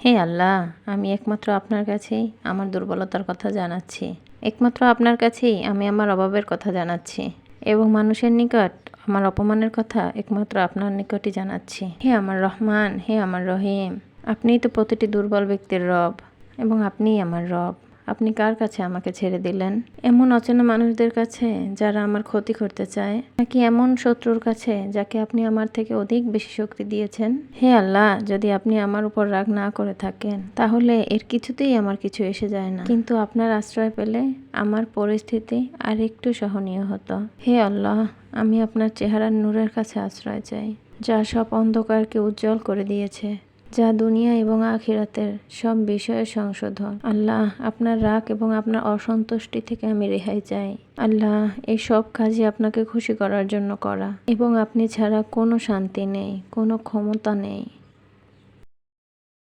হে আল্লাহ, আমি একমাত্র আপনার কাছেই আমার দুর্বলতার কথা জানাচ্ছি। একমাত্র আপনার কাছেই আমি আমার অভাবের কথা জানাচ্ছি এবং মানুষের নিকট আমার অপমানের কথা একমাত্র আপনার নিকটই জানাচ্ছি। হে আমার রহমান, হে আমার রহিম, আপনিই তো প্রতিটি দুর্বল ব্যক্তির রব এবং আপনিই আমার রব। আপনি কার কাছে আমাকে ছেড়ে দিলেন? এমন অচেনা মানুষদের কাছে যারা আমার ক্ষতি করতে চায়, নাকি এমন শত্রুর কাছে যাকে আপনি আমার থেকে অধিক বেশি শক্তি দিয়েছেন? হে আল্লাহ, যদি আপনি আমার উপর রাগ না করে থাকেন তাহলে এর কিছুতেই আমার কিছু এসে যায় না, কিন্তু আপনার আশ্রয় পেলে আমার পরিস্থিতি আর একটু সহনীয় হতো। হে আল্লাহ, আমি আপনার চেহারার নূরের কাছে আশ্রয় চাই, যা সব অন্ধকারকে উজ্জ্বল করে দিয়েছে, যা দুনিয়া এবং আখিরাতের সব বিষয়ের সংশোধন। আল্লাহ, আপনার রাগ এবং আপনার অসন্তুষ্টি থেকে আমি রেহাই চাই। আল্লাহ, এই সব কাজই আপনাকে খুশি করার জন্য করা এবং আপনি ছাড়া কোনো শান্তি নেই, কোনো ক্ষমতা নেই।